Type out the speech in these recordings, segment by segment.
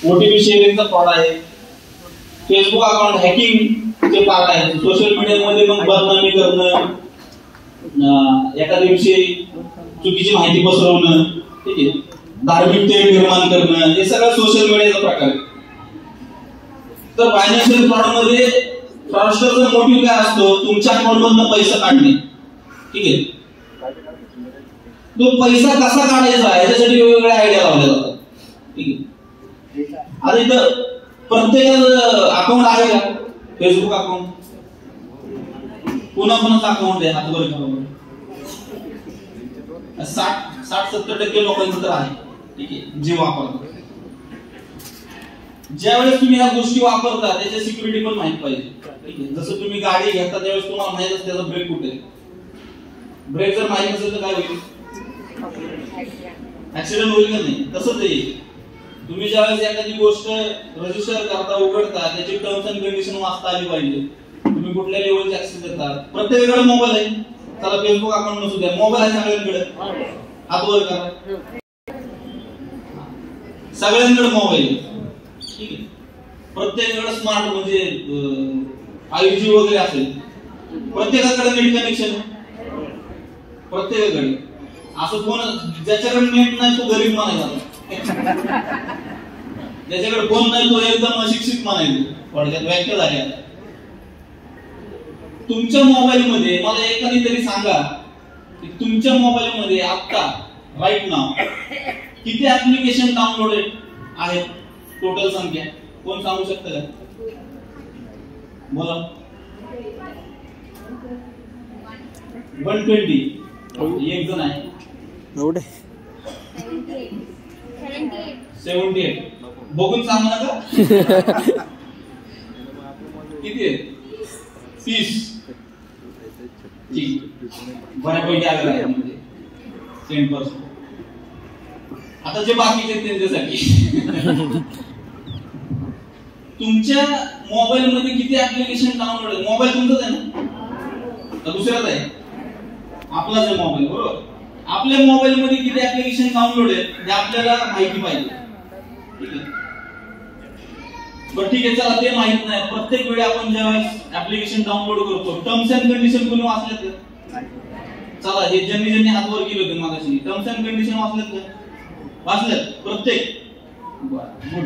OTP शेअरिंगचा fraud आहे, Facebook account हॅकिंगचे part आहे, social मीडियामध्ये मग बदनामी करणं, एखाद्याविषयी चुकीची माहिती पसरवणं, ठीक आहे, धार्मिक तेढ निर्माण करणं, हे सगळं सोशल मीडियाचा प्रकार आहे. तर फायनान्शियल फ्रॉड मध्ये फ्रॉडस्टरचा मोटिव्ह काय असतो? तुमच्या अकाउंटमधून पैसा काढणे, ठीक आहे. तो पैसा कसा काढायचा याच्यासाठी वेगवेगळ्या आयडिया लावल्या जातात, ठीक आहे. आता इथं प्रत्येकाचं अकाउंट आहे का? फेसबुक अकाउंट कोणाकोणाचं अकाउंट आहे? हातवर करा. 60-70% लोकांचं तर आहे, ठीक आहे, जे वापरतात. ज्यावेळेस तुम्ही ह्या गोष्टी वापरता त्याची सिक्युरिटी पण माहित पाहिजे, ठीक आहे. जसं तुम्ही गाडी घेता त्यावेळेस तुम्हाला माहित असतं त्याचा ब्रेक कुठे आहे. ब्रेक जर माहित नसेल तर काय होईल? ऍक्सिडेंट होईल का नाही? तसंच आहे. तुम्ही ज्यावेळेस एखादी गोष्ट रजिस्टर करता, उघडता, त्याची टर्म्स अँड कंडिशन वाचता आली पाहिजे. तुम्ही कुठल्या लेवलचे ऍक्सेस देतात. प्रत्येकाकडे मोबाईल आहे. चला फेसबुक अकाउंट नसू द्या, मोबाईल आहे सगळ्यांकडे. हातवर करा, सगळ्यांकडे मोबाईल, ठीक आहे. प्रत्येकाकडे स्मार्ट म्हणजे 5G वगैरे असेल. प्रत्येकाकडे नेट कनेक्शन आहे, प्रत्येकाकडे. असं कोण ज्याच्याकडे नेट नाही तो गरीब म्हणायचा, ज्याच्याकडे फोन नाही तो एकदम अशिक्षित म्हणायचं. थोडक्यात व्याख्या झाली. आता तुमच्या मोबाईल मध्ये मला एखादी तरी सांगा की तुमच्या मोबाईल मध्ये आता राईट नाव किती ऍप्लिकेशन डाउनलोडेड आहेत? टोटल संख्या कोण सांगू शकतं का? बोला. 120. एक जण आहे. 78. बघून सांग ना का? किती आहे? 30. ठीक, बऱ्यापैकी आलं आहे म्हणजे 10%. आता जे बाकीचे त्यांच्यासाठी तुमच्या मोबाईल मध्ये किती ऍप्लिकेशन डाउनलोड आहे? मोबाईल तुमचाच आहे ना, तर दुसऱ्याच आहे? आपलाच आहे मोबाईल, बरोबर. आपल्या मोबाईल मध्ये किती ऍप्लिकेशन डाउनलोड आहे हे आपल्याला माहिती पाहिजे, ठीक आहे. बरं ठीक आहे, चला ते माहित नाही. प्रत्येक वेळी आपण जेव्हा ऍप्लिकेशन डाउनलोड करतो टर्म्स अँड कंडिशन कोणी वाचलेत का? चला, हे ज्यांनी हातवर केले होते मागाशी, टर्म्स अँड कंडिशन वाचलेत का? वाचलेत प्रत्येक? गुड.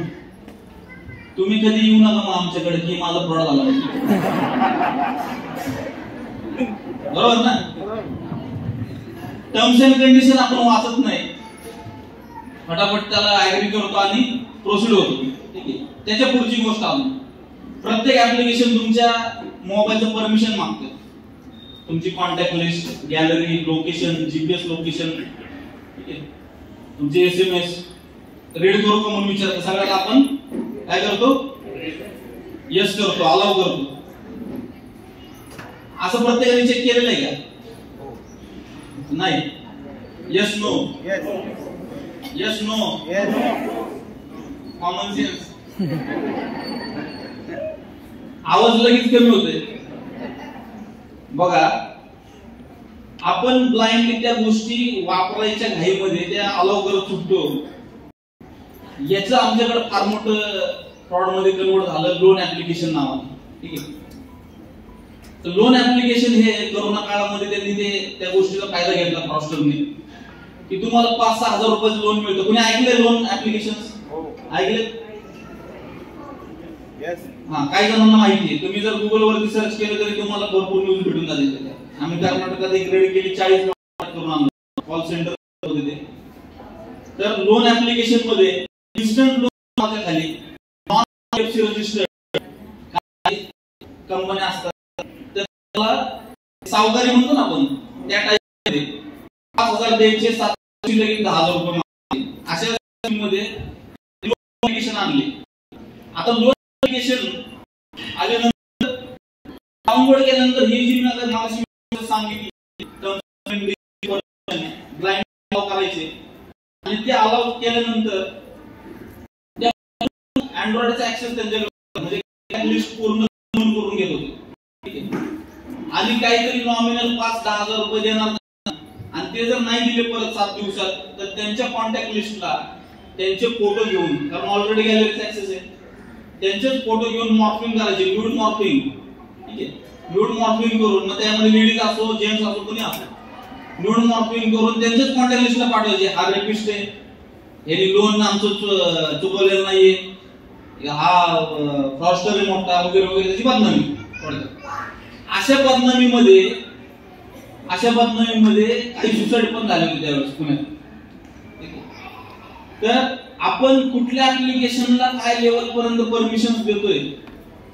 तुम्ही कधी येऊ नका मग आमच्याकडे की माझा फ्रॉड झाला, बरोबर ना? टर्म्स अँड कंडिशन आपण वाचत नाही, फटाफट त्याला ऍग्री करतो आणि प्रोसीड होतो, ठीक आहे. त्याच्या पुढची गोष्ट आली, प्रत्येक ऍप्लिकेशन तुमच्या मोबाईलचं परमिशन मागते. तुमची contact list, gallery, location, GPS location, ठीक आहे, तुमचे SMS रीड करू का म्हणून विचारतो. सगळ्यात आपण काय करतो? यस करतो, अलाव करतो. असं प्रत्येकाने चेक केलेलं आहे का? नाही. Yes no, yes no, common sense. आवाज लगेच कमी होते. बघा, आपण ब्लाइंडली त्या गोष्टी वापरायच्या घाईमध्ये त्या अलाव करत सुटतो. याचं आमच्याकडे फार मोठं फ्रॉड मध्ये कन्वर्ट झालं लोन ऍप्लिकेशन नावाने, ठीक आहे. तर लोन ऍप्लिकेशन हे कोरोना काळामध्ये त्यांनी त्या गोष्टीचा फायदा घेतला फ्रॉडस्टरने, की तुम्हाला 5-6 हजार रुपयाचं लोन मिळतं. कोणी ऐकलंय लोन ऍप्लिकेशन? ऐकले? हा, काही जणांना माहिती आहे. तुम्ही जर गुगल वरती सर्च केलं तरी तुम्हाला भरपूर न्यूज भेटून जातील. आम्ही कर्नाटकात एक रेड केली, 40 करून आणलं. कॉल सेंटर होते ते. तर लोन ऍप्लिकेशन मध्ये इन्स्टंट लोन खाली नॉन एफसी रजिस्टर्ड कंपन्या असतात, तर त्याला सावकारी म्हणतो ना आपण, त्या टाइप मध्ये 5,000 द्यायचे, 700 लगेच 10,000 रुपये मागतील. अशा मध्ये लोन ऍप्लिकेशन आणले. आता लोन ऍप्लिकेशन आल्यानंतर डाउनलोड केल्यानंतर ही जी मला सांगितली ब्लाइंड अलाव करायचे, आणि ते अलाव केल्यानंतर अँड्रॉइडचा ऍक्सेस त्यांच्याकडे म्हणजे लिस्ट पूर्ण करून घेत होते, ठीक आहे. आणि काहीतरी नॉमिनल 5-10 हजार रुपये देणार, आणि ते जर नाही दिले परत 7 दिवसात तर त्यांच्या कॉन्टॅक्ट लिस्टला त्यांचे फोटो घेऊन, कारण ऑलरेडी गॅलरीचा ऍक्सेस त्यांचेच फोटो घेऊन मॉर्फिंग करायचे, न्यूड मॉर्फिंग. ठीक आहे, न्यूड मॉर्फिंग करून मग त्यामध्ये लेडीज असो जेंट्स असो कोणी असो, न्यूड मॉर्फिंग करून त्यांचेच कॉन्टॅक्ट लिस्टला पाठवायचे. हा रेपिस्ट आहे, यांनी लोन आमचं चुकवलेलं नाहीये, हा फ्रॉस्टर आहे मोठा वगैरे वगैरे, त्याची बदनामी पडते. अशा बदनामीमध्ये काही सुसाईड पण झाले होते त्यावेळेस पुण्यात. तर आपण कुठल्या ऍप्लिकेशनला काय लेवल पर्यंत परमिशन देतोय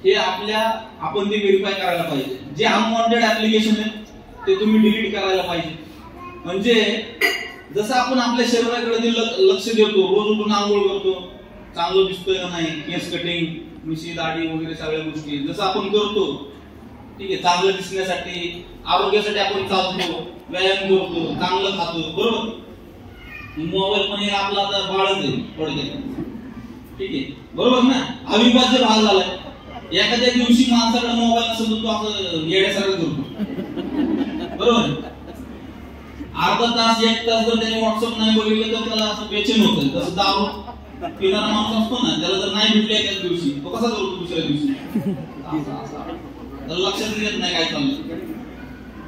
हे आपण ते व्हेरीफाय करायला पाहिजे. जे अनवॉन्टेड ऍप्लिकेशन आहे ते तुम्ही डिलीट करायला पाहिजे. म्हणजे जसं आपण आपल्या शरीराकडे लक्ष देतो, रोज उठून आंघोळ करतो, चांगलं दिसतोय का नाही, केस कटिंग, मिशी, दाढी वगैरे सगळ्या गोष्टी जसं आपण करतो, ठीक आहे, चांगलं दिसण्यासाठी, आरोग्यासाठी आपण चालतो, व्यायाम करतो, चांगलं खातो, बरोबर. मोबाईल पण हे आपला आता बाळच आहे थोडक्यात. ठीक आहे, बरोबर ना, अविभाज्य भाग झालाय. एखाद्या दिवशी माणसाकडे मोबाईल नसेल तर तो असं येड्यासारखं करतो, बरोबर. अर्धा तास 1 तास जर त्याने व्हॉट्सअप नाही बघितलं तर त्याला असं बेचैन होतं. तसं दारू पिणारा माणूस असतो ना, त्याला जर नाही भेटले एकाच दिवशी तो कसा करतो दुसऱ्या दिवशी, त्याला लक्षात येत नाही काय चाललं.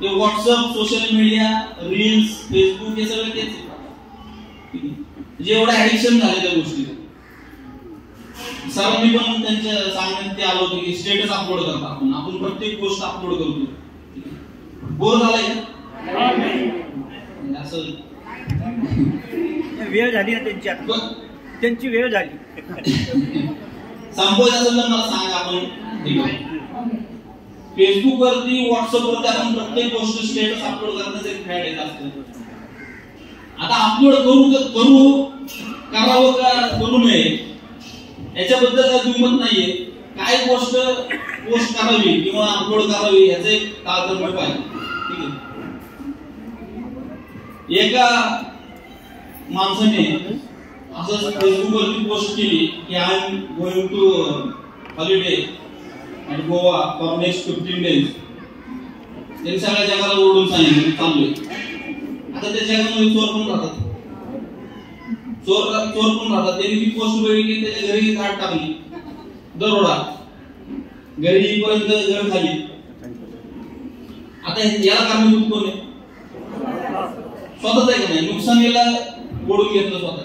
ते WhatsApp, social media, reels, Facebook हे सगळं तेच आहे. म्हणजे एवढं ऍडिक्शन झालं त्या गोष्टी. सरांनी पण त्यांच्या सांगण्यात ते आलं होतं की स्टेटस अपलोड करता आपण प्रत्येक गोष्ट अपलोड करतो. बोर झालाय असं वेळ झाली ना त्यांची वेळ झाली. संपवायचं असेल तर मला सांगा. आपण फेसबुक वरती, व्हॉट्सअप वरती आपण प्रत्येक गोष्ट स्टेटस अपलोड करण्याचं एक फॅड येत असतं. आता अपलोड करावं का करू नये याच्याबद्दल काही दुमत नाहीये. काय गोष्ट पोस्ट करावी किंवा अपलोड करावी याचं एक तारतम्य पाहिजे. ठीक आहे, एका माणसाने असं फेसबुक वरती पोस्ट केली की I am going to holiday at Goa for next 15 days. त्यांनी सगळ्या जगाला ओरडून सांगितलं चाललोय. आता त्या जगामध्ये चोर पण राहतात. त्यांनी ती पोस्ट बघितली, त्याच्या घरी गाठ टाकली, दरोडा, घरी येईपर्यंत घर खाली. आता याला कारणीभूत कोण आहे? स्वतःच आहे का नाही? नुकसानीला ओढून घेतलं स्वतः.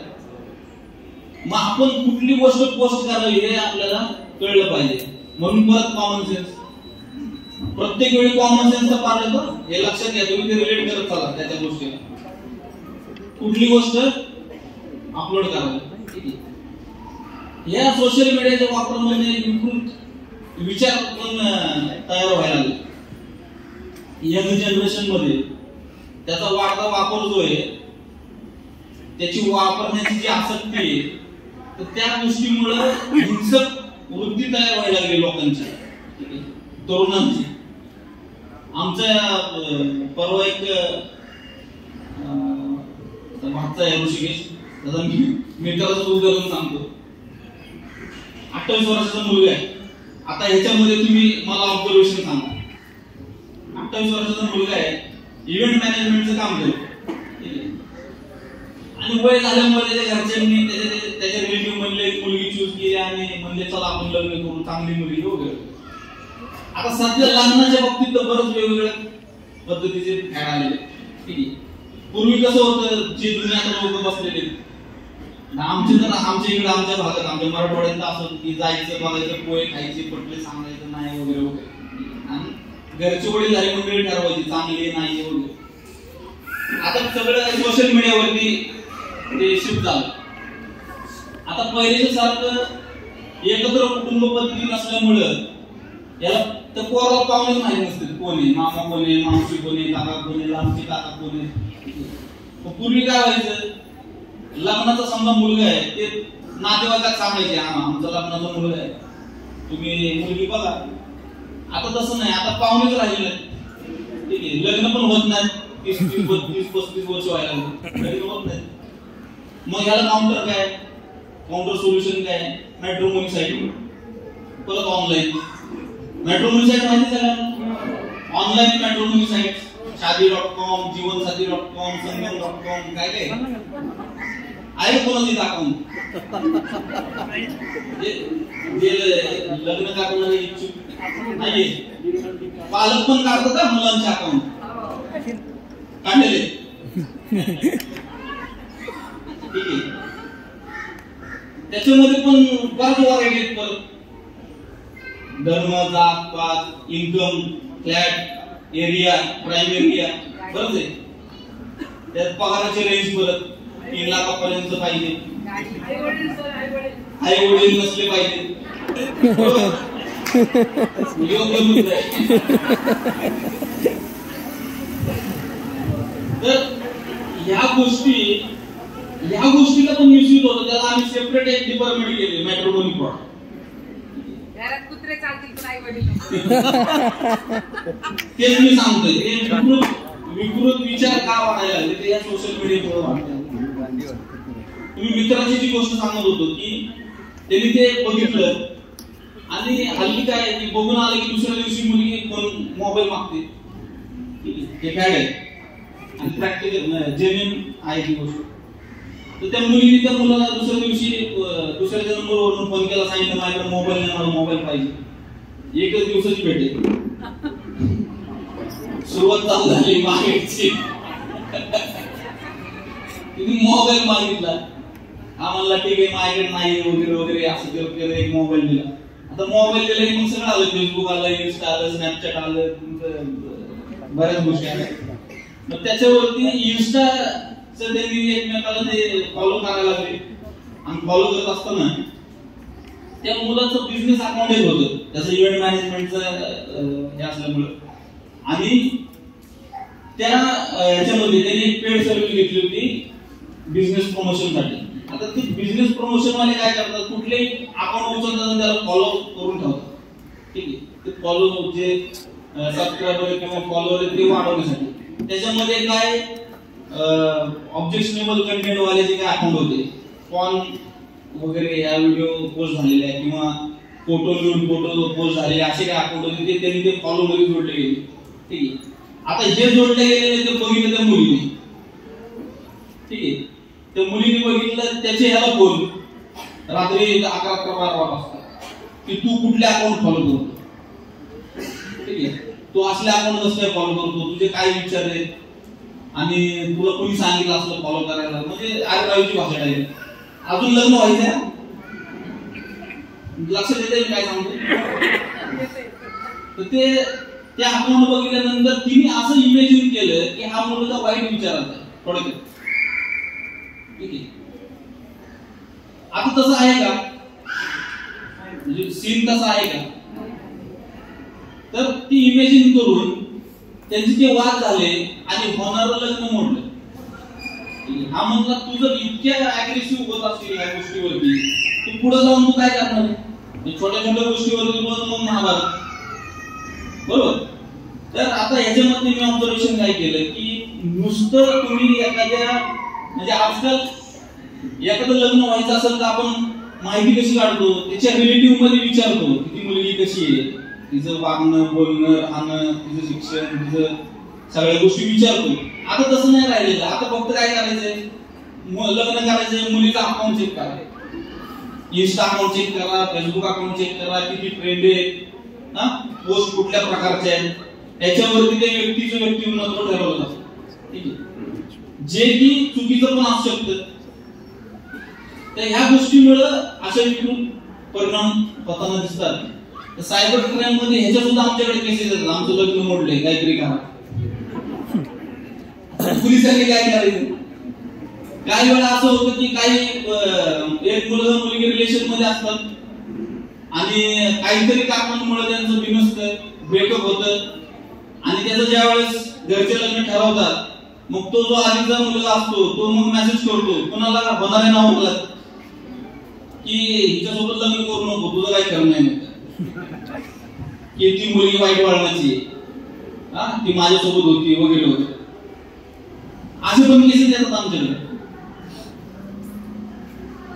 मग आपण कुठली गोष्ट पोस्ट करावी हे आपल्याला कळलं पाहिजे. म्हणून परत कॉमन सेन्स, प्रत्येक वेळी कॉमन सेन्सचा पार्ट येतो हे लक्षात घ्या. तुम्ही ते रिलेट करत चला त्याच्या गोष्टीला. कुठली गोष्ट अपलोड करावी. या सोशल मीडियाच्या वापरामध्ये विकृत विचार पण तयार व्हायला लागले यंग जनरेशन मध्ये. त्याचा वाढता वापर जो आहे, त्याची वापरण्याची जी आसक्ती आहे, तर त्या गोष्टीमुळे हिंसक वृत्ती तयार व्हायला लागली लोकांची, तरुणांची. आमच्या परवा एक भागचा आहे ऋषिकेश, त्याचा मित्राचं उदाहरण सांगतो. 28 वर्षाचा मुलगा आहे. आता ह्याच्यामध्ये तुम्ही मला ऑब्झर्वेशन सांगा. 28 वर्षाचा मुलगा आहे, इव्हेंट मॅनेजमेंटचं काम करतो. आणि वय झाल्यामुळे त्याच्या घरच्यांनी त्याच्या रिलेटिव्ह म्हणले मुलगी चूज केली आणि म्हणले चला आपण लग्न करू, चांगली मुलगी वगैरे. आता सध्या लग्नाच्या बाबतीत तर बरंच वेगवेगळ्या पद्धतीचे फॅड आलेले. ठीक आहे, पूर्वी कसं होतं, जे दुनियात लोक बसलेले आमच्या इकडे आमच्या भागात आमच्या मराठवाड्यात असं की जायचं बघायचं, पोहे खायचे, पटले सांगायचं नाही वगैरे वगैरे. आणि घरची वडील झाली मंडळी ठरवायची चांगली नाही वगैरे. आता सगळं सोशल मीडियावरती ते शिफ्ट झालं. आता पहिल्याच्या सारखं एकत्र कुटुंब पद्धती नसल्यामुळं याला तर पोराला पाहुणेच माहिती नसते. कोणी मामा, कोणी मावशी, कोणी काका, कोणी लांबचे काका, कोणी. पूर्वी काय व्हायचं, लग्नाचा समजा मुलगा आहे ते नातेवाईकात सांगायचे आमचा लग्नाचा मुलगा आहे, तुम्ही मुलगी बघा. आता तसं नाही, आता पाहुणेच राहिले. ठीक आहे, लग्न पण होत नाही. 30-35 वर्ष व्हायला लग्न होत नाही. मग याला काउंटर काय, काउंटर सोल्युशन काय, मॅट्रिमोनी साईट, परत ऑनलाईन मॅट्रिमोनी साईट माहिती सगळ्यांना. ऑनलाईन मॅट्रिमोनी साईट, शादी.com, जीवनसाथी.com, संगम.com, काय काय. आहे कोणाचं अकाउंट जे लग्न करणारे इच्छुक नाहीये, पालक पण काढतात का मुलांचे अकाउंट काढलेले? ठीक आहे, त्याच्यामध्ये पण बराच व्हरायटी आहेत. धर्म, जात पात, income, flat area, prime area, बरोबर आहे. त्यात पगाराची रेंज परत 3 लाखापर्यंत पाहिजे, आई वडील नसले पाहिजे, तर ह्या गोष्टीला पण मिसयूज होतं. त्याला आम्ही सेपरेट एक डिपार्टमेंट केले, मॅट्रिमोनी फ्रॉड. घरात कुत्रे चालतील पण आई वडील तेच मी सांगतोय. हे विकृत विचार का वाढायला लागले ते या सोशल मीडियामुळे वाढतात. तुम्ही मित्राची जी गोष्ट सांगत होतो की त्यांनी ते बघितलं आणि हल्ली काय की बघून आलं की दुसऱ्या दिवशी मुलगी कोण मोबाईल मागते. हे काय आहे आणि प्रॅक्टिकल जेन्युइन आहे ती गोष्ट. तर त्या मुलीने त्या मुलाला दुसऱ्या दिवशी दुसऱ्या नंबरवरून फोन केला, सांगितलं माझ्याकडे मोबाईल नाही, मला मोबाईल पाहिजे. एकच दिवसाची भेटेल. सुरुवात चालू झाली मागायची. तुम्ही मोबाईल मागितला, आम्हाला ठीक आहे माझ्याकडे नाही वगैरे वगैरे असं वगैरे एक मोबाईल दिला. आता मोबाईल दिला की मग सगळं आलं, फेसबुक आलं, इन्स्टा आलं, स्नॅपचॅट आलं, तुमचं बऱ्याच गोष्टी आल्या. मग त्याच्यावरती इन्स्टा त्यांनी एकमेकाला ते फॉलो करायला लागले आणि फॉलो करत असताना त्या मुलाचं बिझनेस अकाउंट एक होतं, त्याचं इव्हेंट मॅनेजमेंटचं हे असल्यामुळं. आणि त्या याच्यामध्ये त्यांनी एक पेड सर्व्हिस घेतली होती बिझनेस प्रमोशनसाठी. आता ती बिझनेस प्रमोशन वाले काय करतात, कुठलेही अकाउंट उचलतात आणि त्याला फॉलो करून ठेवतात. ठीक आहे, ते फॉलो जे सबस्क्रायबर किंवा फॉलोअर ते वाढवण्यासाठी. त्याच्यामध्ये काय ऑब्जेक्शनेबल कंटेंट वाले जे काय अकाउंट होते, पॉर्न वगैरे या व्हिडिओ पोस्ट झालेले आहे किंवा फोटो पोस्ट झालेले असे काय अकाउंट होते ते त्यांनी ते फॉलो मध्ये जोडले गेले. ठीक आहे, आता हे जोडले गेलेले ते बघितलं त्या मुलीने. ठीक आहे, त्या मुलीने बघितलं, त्याचे ह्याला फोन रात्री 11-12 वाजता की तू कुठले अकाउंट फॉलो करतो. ठीक आहे, तू असले अकाउंट कसं काय फॉलो करतो, तुझे काय विचार आहेत आणि तुला कोणी सांगितलं असलं फॉलो करायला. म्हणजे आजकालची भाषा आहे. अजून लग्न व्हायचंय, लक्षात येते काय सांगतो. तर ते त्या अकाउंट बघितल्यानंतर तिने असं इमॅजिन केलं की हा मुलगा वाईट विचाराचा आहे थोडक्यात. ठीक आहे, आता तसं आहे का, म्हणजे सीन तसा आहे का. तर ती इमॅजिन करून त्यांचे जे वाद झाले आणि होणारं लग्न मोडलं. हा म्हणला तू जर इतक्या अग्रेसिव्ह होत असतील या गोष्टीवरती, तू पुढे जाऊन तू काय करणार आहे, छोट्या छोट्या गोष्टीवरती मग महाभारत. बरोबर. तर आता ह्याच्यामध्ये मी ऑब्झर्वेशन काय केलं की नुसतं तुम्ही एखाद्या म्हणजे आजकाल एखादं लग्न व्हायचं असेल तर आपण माहिती कशी काढतो, त्याच्या रिलेटिव्ह मध्ये विचारतो की ती मुलगी कशी आहे, तिचं वागणं, बोलणं, राहणं, तिचं शिक्षण, तिचं सगळ्या गोष्टी विचारतो. आता तसं नाही राहिलेलं. आता फक्त काय करायचंय, लग्न करायचंय, मुलीचा अकाउंट चेक करा, इन्स्टा अकाउंट चेक करा, फेसबुक अकाउंट चेक करा, किती फ्रेंड आहे, पोस्ट कुठल्या प्रकारचे आहेत, त्याच्यावरती त्या व्यक्तीचं व्यक्तिमत्व ठरवलं जातं. ठीक आहे, जे की चुकीचं पण असू शकतं. तर ह्या गोष्टीमुळे अशा विकृत परिणाम होताना दिसतात. सायबर क्राईम मध्ये ह्याच्या सुद्धा आमच्याकडे केसेस येतात, आमचं लग्न मोडलंय काहीतरी करा. पोलिसांनी काय करायचं. काही वेळा असं होतं की काही एक मुलगा मुलगी रिलेशन मध्ये असतात आणि काहीतरी कारणांमुळे त्यांचं बिनसतं, ब्रेकअप होतं आणि त्याचं ज्या वेळेस घरचे लग्न ठरवतात, मग तो जो आधीचा मुलगा असतो तो मग मेसेज करतो कोणाला, होणाऱ्या नावाला की हिच्यासोबत लग्न करू नको, तुझं काही खरं नाही म्हणतात, की ती मुलगी वाईट वळणाची आहे, ती माझ्यासोबत होती वगैरे वगैरे. असे पण केसेस येतात आमच्याकडे.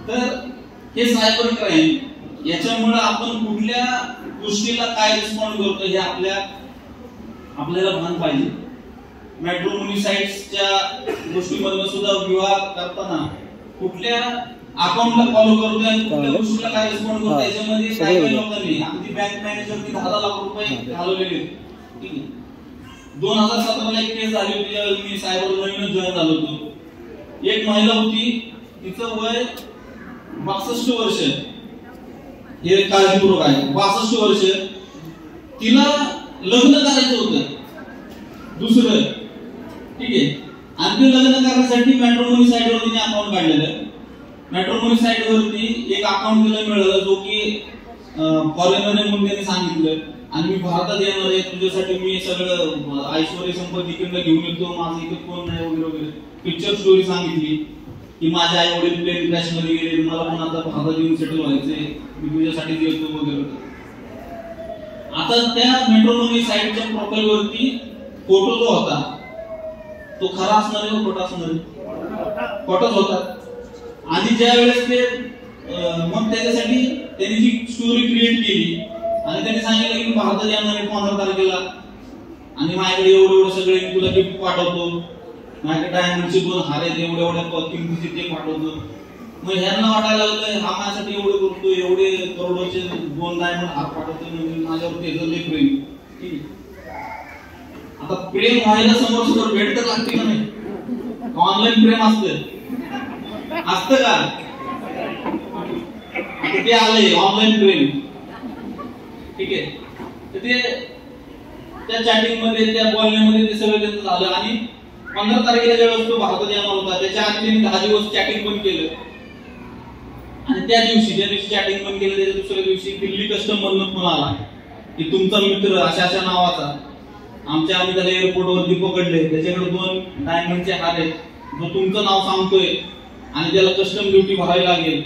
तर हे सायबर क्राईम याच्यामुळे आपण कुठल्या गोष्टीला काय रिस्पॉन्ड करतो हे आपल्याला भान पाहिजे. मॅट्रिमोनी साइट्सच्या गोष्टीमधून सुद्धा विवाह करताना कुठल्या अकाउंटला फॉलो करतोय आणि कुठल्या गोष्टीला काय रिस्पॉन्ड करतोय याच्यामध्ये काही लोकांनी अगदी बँक मॅनेजरनी 10 लाख रुपये घालवलेले. ठीक आहे. 2017 ला एक केस झाली होती ज्यावेळेस मी सायबर नवीनच जॉईन झालो होतो. एक महिला होती, तिचं वय 62 वर्ष, हे काळजीपूर्वक आहे, 62 वर्ष. तिला लग्न करायचं होतं दुसरं. ठीक आहे. आणि ते लग्न करण्यासाठी मॅट्रिमोनी साइटवर तिने अकाउंट काढलेलं. मॅट्रिमोनी साइटवरती एक अकाउंट तिला मिळालं जो की फॉरेनर म्हणून त्यांनी सांगितलं आणि मी भारतात येणार आहे, तुझ्यासाठी मी सगळं ऐश्वर्य संपत्ती इकडनं घेऊन येतो, माझं इकडे कोण नाही वगैरे वगैरे. पिक्चर स्टोरी सांगितली की माझे आई वडील प्लेन क्रॅश मध्ये गेले, मला पण आता भारतात येऊन सेटल व्हायचंय, मी तुझ्यासाठी येतो वगैरे. आता त्या मॅट्रिमोनी साइटच्या प्रोफाइल वरती फोटो जो होता तो खरा असणार आहे, खोटा असणार आहे? खोटाच होता. आणि ज्या वेळेस ते मग त्याच्यासाठी त्यांनी जी स्टोरी क्रिएट केली आणि त्यांनी सांगितलं की भारतात येणार आहे 15 तारखेला आणि माझ्याकडे एवढं सगळे मी तुला गिफ्ट पाठवतो, माझ्याकडे डायमंडचे 2 हार आहेत, एवढ्या किमतीचे ते पाठवतो. मग ह्यांना वाटायला लागलं हा माझ्यासाठी एवढे करतो, एवढे करोडोचे 2 डायमंड हार पाठवतो म्हणजे माझ्यावरती लय प्रेम. ठीक आहे. आता प्रेम व्हायला समोर भेट तर लागते का नाही? ऑनलाईन प्रेम असतं का? ते आलंय ऑनलाईन प्रेम. ठीक आहे. तर ते त्या चॅटिंग मध्ये त्या बोलण्यामध्ये ते सगळं त्यांचं झालं आणि 15 तारखेला ज्यावेळेस तो भारतात येणार होता त्याच्या आधी त्यांनी 10 दिवस चॅटिंग पण केलं आणि ज्या दिवशी चॅटिंग पण केलं त्याच्या दुसऱ्या दिवशी दिल्ली कस्टम मधून फोन आला की तुमचा मित्र अशा नावाचा आम्ही त्याला एअरपोर्ट वरती पकडले, त्याच्याकडे 2 डायमंडचे हार आहेत, जो तुमचं नाव सांगतोय आणि त्याला कस्टम ड्युटी भरावी लागेल,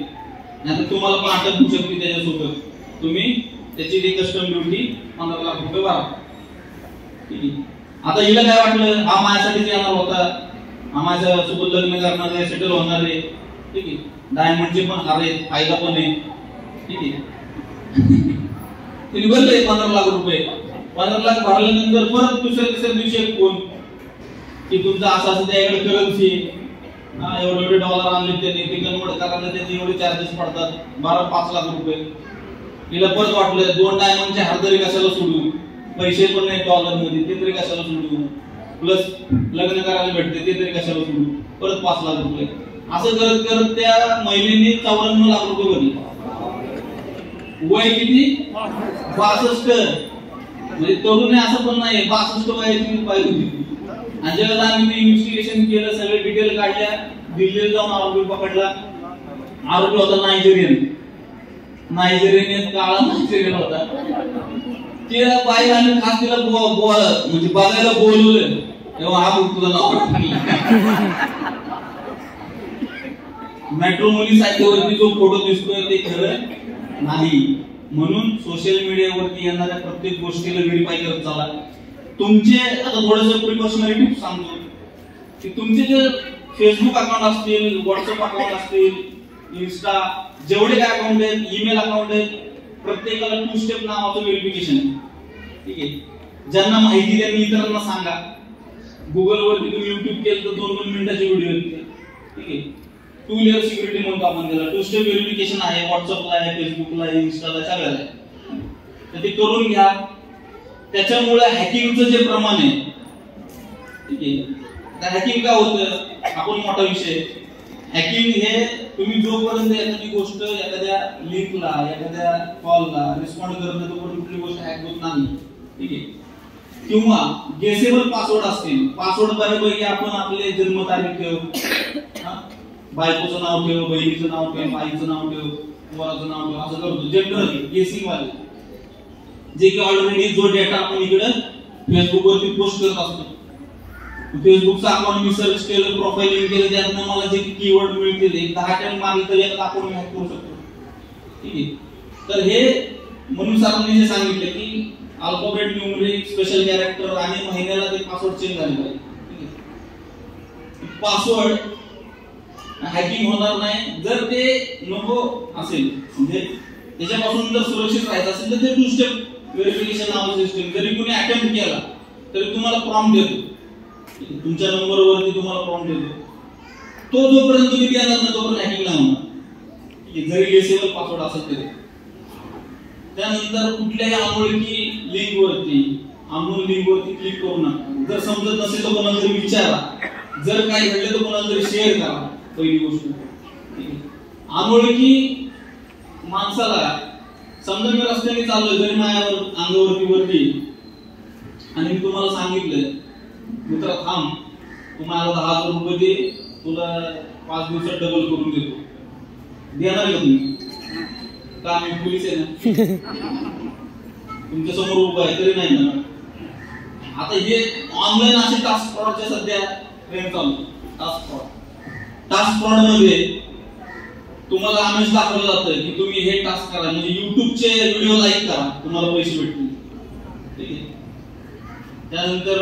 नाहीतर तुम्हाला पण अटक होऊ शकते त्याच्यासोबत, तुम्ही त्याची ती कस्टम ड्युटी 15 लाख रुपये भरा. ठीक आहे. आता हिला काय वाटलं हा माझ्यासाठीच येणार होता, हा माझ्यासोबत लग्न करणार आहे, सेटल होणार आहे. ठीक आहे. डायमंडचे पण हार आहेत, फायदा पण आहे. ठीक आहे. तिने भरले 15 लाख रुपये. 15 लाख भरल्यानंतर परत तिसऱ्या दिवशी एक फोन की तुमचं असं त्याकडे करन्सी एवढे डॉलर आणले त्यांनी, ते कन्वर्ट करायला त्याचे एवढे चार्जेस पडतात, 5 लाख रुपये. तिला परत वाटलं 2 डायमंडचे हार तरी कशाला सोडू, पैसे पण नाही डॉलर मध्ये, ते तरी कशाला सोडू, प्लस लग्न करायला भेटते ते तरी कशाला सोडू, परत 5 लाख रुपये. असं करत करत त्या महिलेने 54 लाख रुपये भरले. वय किती? 62. म्हणजे तरुण आहे असं पण नाही, 62 वयाची पाहिजे होती. आणि जेव्हा आम्ही ते इन्व्हेस्टिगेशन केलं, सगळे डिटेल काढल्या, दिल्लीला जाऊन आरोपी पकडला. आरोपी होता नायजेरियन, काळा नायजेरियन होता. ते बाई आणि खास तिला म्हणजे बघायला बोलवलं तेव्हा हा तुला नाव मॅट्रिमोनी साइटवरती जो फोटो दिसतोय ते खरं नाही. म्हणून सोशल मीडियावरती येणाऱ्या प्रत्येक गोष्टीला व्हेरीफाय करत चला. तुमचे आता थोडंसं प्रिकॉशनरी टिप्स सांगतो की तुमचे जे फेसबुक अकाउंट असतील, व्हॉट्सअप अकाउंट असतील, इन्स्टा जेवढे काय अकाउंट आहेत, ईमेल अकाउंट आहेत, प्रत्येकाला 2 स्टेप नावाचं व्हेरिफिकेशन आहे. ठीक आहे. ज्यांना माहिती त्यांनी इतरांना सांगा. गुगल वरती तुम्ही युट्यूब केलं तर 2-2 मिनिटाचे व्हिडिओ आहेत. ठीक आहे. 2 लेअर सिक्युरिटी म्हणतो आपण त्याला. 2 स्टेप व्हेरिफिकेशन आहे, व्हॉट्सअपला आहे, फेसबुकला आहे, इन्स्टाला सगळ्याला आहे. तर ते करून घ्या. त्याच्यामुळे हॅकिंगचं जे प्रमाण आहे, ठीक आहे, हॅकिंग का होतं आपण मोठा विषय. हॅकिंग हे तुम्ही जोपर्यंत एखादी गोष्ट एखाद्या लिंकला, एखाद्या कॉलला रिस्पॉन्ड करत नाही तोपर्यंत कुठली गोष्ट हॅक होत नाही. ठीक आहे. किंवा गेसेबल पासवर्ड असतील. पासवर्ड बऱ्यापैकी आपण आपले जन्मतारीख ठेव, बायकोचं नाव ठेव, बहिणीचं नाव ठेव, आईचं नाव ठेव, पोराचं नाव ठेव, असं करतो जनरली गेसिंग वाले. जे की ऑलरेडी जो डेटा आपण इकडे फेसबुक वरती पोस्ट करत असतो. फेसबुकचा अकाउंट मी सर्च केलं, प्रोफाइलिंग केलं, त्यातनं मला जे कीवर्ड मिळतील एक 10 टाइम मारले तरी एक अकाउंट हॅक करू शकतो. ठीक आहे. तर हे म्हणून सरांनी जे सांगितलं की अल्फाबेट, न्यूमरिक, स्पेशल कॅरेक्टर आणि महिन्याला ते पासवर्ड चेंज झाले पाहिजे. ठीक आहे. पासवर्ड हॅकिंग होणार नाही जर ते नको असेल, म्हणजे त्याच्यापासून जर सुरक्षित राहायचं असेल तर ते 2 स्टेप व्हेरिफिकेशन नावाचं सिस्टम जरी कोणी अटेम्प्ट केला तरी तुम्हाला प्रॉम्प्ट देतो. तुमच्या नंबरवरती तुम्हाला प्रॉम्प्ट देतो तो जोपर्यंत तुम्ही देणार नाही तोपर्यंत हॅकिंग नाही होणार, जरी गेसेबल पासवर्ड असेल तरी. त्यानंतर कुठल्याही अनोळखी लिंकवरती क्लिक करू नका. जर समजत नसेल तर कोणाला तरी विचारा, जर काही घडलं तर कोणाला तरी शेअर करा. पहिली गोष्ट, अनोळखी माणसाला समजा मी रस्त्याने चाललोय, जरी माझ्या अंगावरती आणि मी तुम्हाला सांगितलं मित्र थांब, तू मला 10,000 रुपये दे, तुला 5 दिवसात डबल करून देतो, देणार का तुम्ही? का मी पोलीस आहे ना, तुमच्या समोर उभा आहे तरी नाही ना. आता हे ऑनलाईन असे टास्क फ्रॉडच्या सध्या ट्रेंड चालू. टास्क फ्रॉड मध्ये तुम्हाला आमिष दाखवलं जातं की तुम्ही हे टास्क करा, म्हणजे युट्यूबचे व्हिडिओ लाईक करा, तुम्हाला पैसे भेटतील. ठीक आहे. त्यानंतर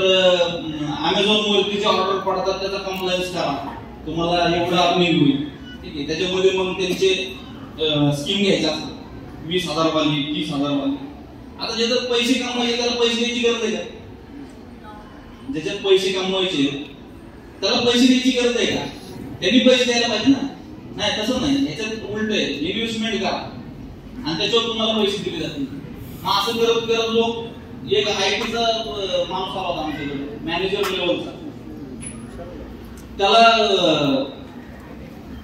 अमेझॉन वरती जे ऑर्डर पडतात त्याचा कंप्लायन्स करा, तुम्हाला एवढं अर्निंग होईल. ठीक आहे. त्याच्यामध्ये मग त्यांचे स्कीम घ्यायच्या असतात, 20,000 वाली, 30,000 वाली. आता ज्याच्यात पैसे कमवायचे त्याला पैसे द्यायची गरज आहे का? ज्याच्यात पैसे कमवायचे त्याला पैसे द्यायची गरज आहे का? त्यांनी पैसे द्यायला पाहिजे ना. नाही, तसं नाही. याच्यात उलट आहे, इन्व्हेस्टमेंट करा आणि त्याच्यावर तुम्हाला पैसे दिले जातील. मग असं करत करत लोक, एक आयटीचा माणूस आला होता आमच्याकडे, मॅनेजर लेवलचा, त्याला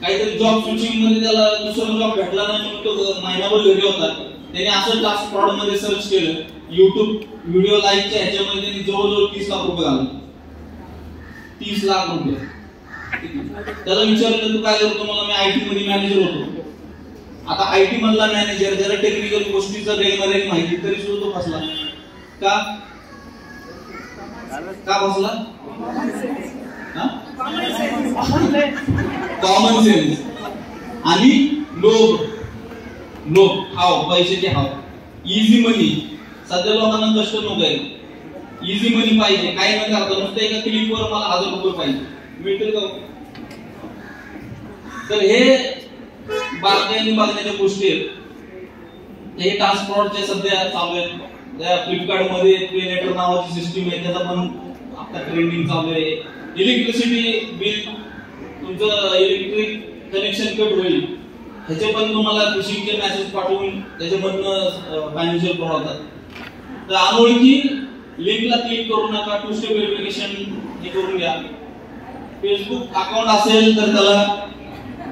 काहीतरी जॉब स्विचिंग मध्ये त्याला दुसरा जॉब भेटला नाही म्हणून तो महिनाभर घरी होता. त्याने असं टास्क फ्रॉड मध्ये सर्च केलं, युट्यूब व्हिडिओ लाईकच्या ह्याच्यामध्ये त्यांनी जवळजवळ 30 लाख रुपये घालले. 30 लाख रुपये. त्याला विचारलं तू काय करतो? मला मी आयटी मध्ये मॅनेजर होतो. आता आयटी मधला मॅनेजर ज्याला टेक्निकल गोष्टीचं रेगमारेग माहिती, तरी सुद्धा तो फसला. का फसला? कॉमन सेन्स आणि लोभ हाव, पैशाचे हाव, इझी मनी. सध्या लोकांना कष्ट नको आहे, इझी मनी पाहिजे. काही न करता नुसतं एका क्लिकवर मला 1,000 रुपये पाहिजे, मिळतील का? तर हे बारकाईने बघण्याच्या गोष्टी आहेत. हे टास्क फ्रॉडचे सध्या चालू आहेत. त्या फ्लिपकार्ट मध्ये पे लेटर नावाची सिस्टीम आहे, त्याचा पण आता ट्रेंडिंग चालू आहे. इलेक्ट्रिसिटी बिल, तुमचं इलेक्ट्रिक कनेक्शन कट होईल, ह्याचे पण तुम्हाला फिशिंगचे मेसेज पाठवून त्याच्यामधनं फायनान्शियल फ्रॉड होतात. तर अनोळखी लिंकला क्लिक करू नका. 2 स्टेप व्हेरिफिकेशन हे करून घ्या. फेसबुक अकाउंट असेल तर त्याला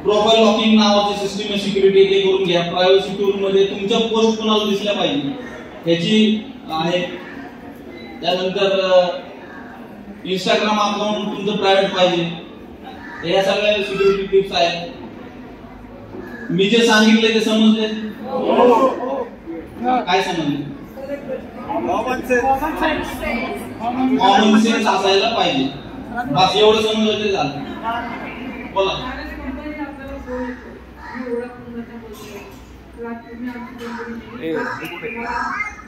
प्रोफाइल लॉकिंग नावाची सिस्टीम आहे, सिक्युरिटी ते करून घ्या. प्रायव्हसी टूल मध्ये तुमच्या पोस्ट कोणाला दिसल्या पाहिजे ह्याची आहे. त्यानंतर इंस्टाग्राम अकाउंट तुमचं प्रायव्हेट पाहिजे. या सगळ्या सिक्युरिटी टिप्स आहेत. मी जे सांगितले ते समजले? काय समजले? कॉमन सेन्स असायला पाहिजे. बस एवढं समजलं तरी झालं. बोला.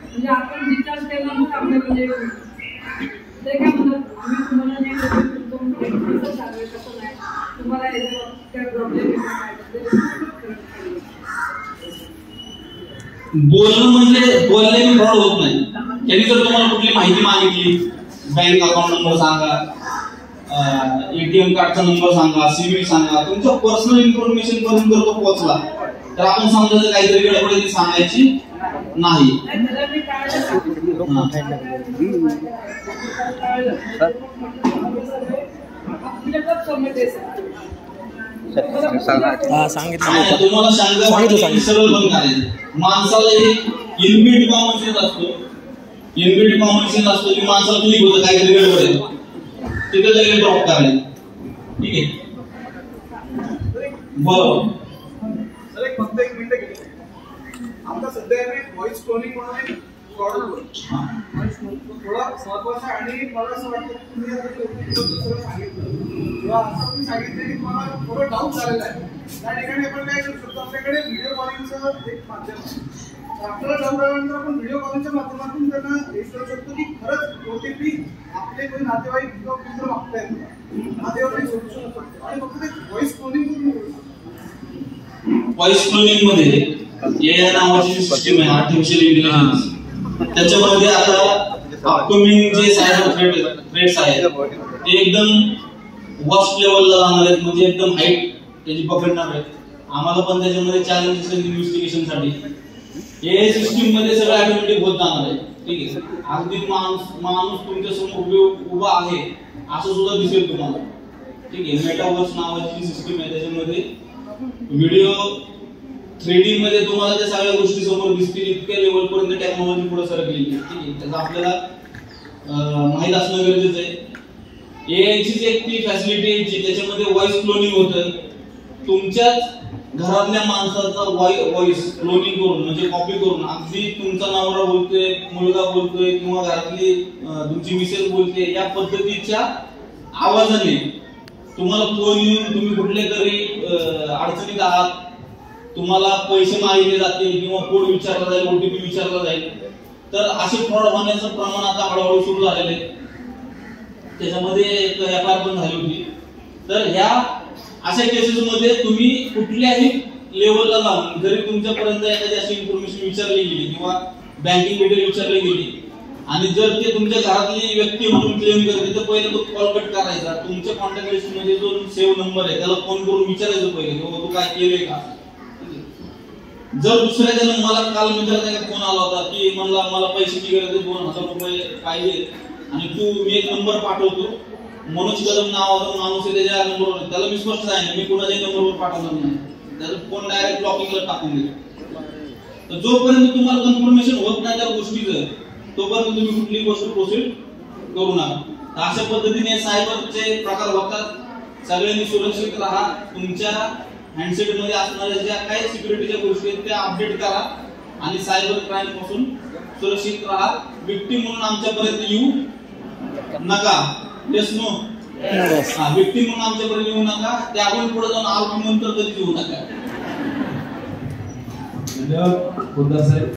म्हणजे आपण विचार केला मग आपल्याकडे ते काय म्हणतात, आम्ही तुम्हाला नाही कसं सांगू कसं नाही तुम्हाला काय प्रॉब्लेम बोलणं म्हणजे बोलल्याने फ्रॉड होत नाही. त्यांनी जर तुम्हाला कुठली माहिती मागितली, बँक अकाउंट नंबर सांगा, एटीएम कार्डचा नंबर सांगा, सिबिल सांगा, तुमच्या पर्सनल इन्फॉर्मेशन पर्यंत जर तो पोहोचला तर आपण समजायचं काहीतरी गडबड सांगायची नाही. तुम्हाला सांगितलं सरळ बंद करायचं. माणसाला एक इनबिल्ट कॉमन सेन्स असतो. इनबिल्ट कॉमन सेन्स असतो की माणसाला क्लिक होतं काहीतरी गडबड आहे, तिथे लगेच ड्रॉप करायचं. ठीक आहे, बरोबर. फक्त 1 मिनिट घेतली. आता सध्या व्हॉइस क्लोनिंग म्हणून एक फ्रॉड होतो. थोडा महत्वाचा आणि मला असं वाटतं की तुम्ही आता सांगितलं किंवा असं तुम्ही सांगितलं की मला थोडं डाऊट झालेला आहे. त्या ठिकाणी आपण काय करू शकतो, आपल्याकडे व्हिडिओ कॉलिंगचं एक माध्यम आहे. आपल्याला डाऊट आल्यानंतर आपण व्हिडिओ कॉलिंगच्या माध्यमातून त्यांना हे करू शकतो की खरंच ओटीपी आपले काही नातेवाईक किंवा मित्र मागतायत नातेवाईक शोधू शकतो आणि फक्त ते व्हॉइस क्लोनिंग करून करू शकतो. व्हॉइस क्लोनिंग मध्ये एआय नावाची सिस्टीम आहे, आर्टिफिशियल इंटेलिजन्स. त्याच्यामध्ये आता अपकमिंग जे सायबर थ्रेट्स आहेत ते एकदम वर्स्ट लेवलला जाणार आहेत, म्हणजे एकदम हाईट त्याची पकडणार आहेत. आम्हाला पण त्याच्यामध्ये चॅलेंजेस आहेत इन्व्हेस्टिगेशनसाठी. हे सिस्टीम मध्ये सगळं ऑटोमॅटिक होत जाणार आहे. ठीक आहे, अगदी माणूस तुमच्या समोर उभा आहे असं सुद्धा दिसेल तुम्हाला. ठीक आहे, मेटावर्स नावाची सिस्टीम आहे, त्याच्यामध्ये व्हिडिओ 3D मध्ये तुम्हाला त्या सगळ्या गोष्टी समोर दिसतील. इतक्या लेवल पर्यंत टेक्नॉलॉजी पुढे सरकलेली आहे. ठीक आहे, त्याचं आपल्याला माहित असणं गरजेचं आहे. एआयची एक ती फॅसिलिटी आहे जी त्याच्यामध्ये व्हॉइस क्लोनिंग होतं. तुमच्याच घरातल्या माणसाचा व्हॉइस क्लोनिंग करून म्हणजे कॉपी करून, अगदी तुमचा नवरा बोलतोय, मुलगा बोलतोय किंवा घरातली तुमची मिसेस बोलते, या पद्धतीच्या आवाजाने तुम्हाला फोन येऊन तुम्ही कुठल्या तरी अडचणीत आहात, तुम्हाला पैसे मागितले जातील किंवा कोड विचारला जाईल, ओटीपी विचारला जाईल, तर असे फ्रॉड होण्याचं प्रमाण आता हळूहळू सुरू झालेलं आहे. त्याच्यामध्ये एक एफआयआर पण झाली होती. तर ह्या अशा केसेस मध्ये तुम्ही कुठल्याही लेवलला जाऊन जरी तुमच्यापर्यंत एखादी अशी इन्फॉर्मेशन विचारली गेली किंवा बँकिंग डिटेल विचारली गेली आणि जर ते तुमच्या घरातली व्यक्ती म्हणून क्लेम करते, तर पहिले तो कॉल कट करायचा. तुमच्या कॉन्टॅक्ट लिस्ट मध्ये जो सेव्ह नंबर आहे त्याला फोन करून विचारायचं पहिले की तू काय केलंय का. जर दुसऱ्याच्या मला काल मित्राचा फोन आला होता की मला पैशाची गरज आहे, 2000 रुपये पाहिजे आणि मी एक नंबर पाठवतो, मनोज कदम नावाचा माणूस आहे त्याच्या नंबरवर, त्याला मी स्पष्ट सांगितलं मी कुणाच्याही नंबरवर पाठवणार नाही, त्याचा फोन डायरेक्ट ब्लॉकिंगला टाकून दिला. तर जोपर्यंत तुम्हाला कन्फर्मेशन होत नाही त्या गोष्टीचं, तोपर्यंत तुम्ही कुठलीही गोष्ट प्रोसीड करू नका. अशा पद्धतीने सायबरचे प्रकार होतात. सगळ्यांनी सुरक्षित राहा. तुमच्या हँडसेट मध्ये असणाऱ्या ज्या काही सिक्युरिटीच्या गोष्टी आहेत त्या अपडेट करा आणि सायबर क्राईम पासून सुरक्षित राहा. विक्टिम म्हणून आमच्यापर्यंत येऊ नका. Yes no? विक्टिम म्हणून आमच्यापर्यंत येऊ नका. त्याहून पुढे जाऊन आरोपी म्हणून तर कधीच येऊ नका. धन्यवाद पोद्दार साहेब.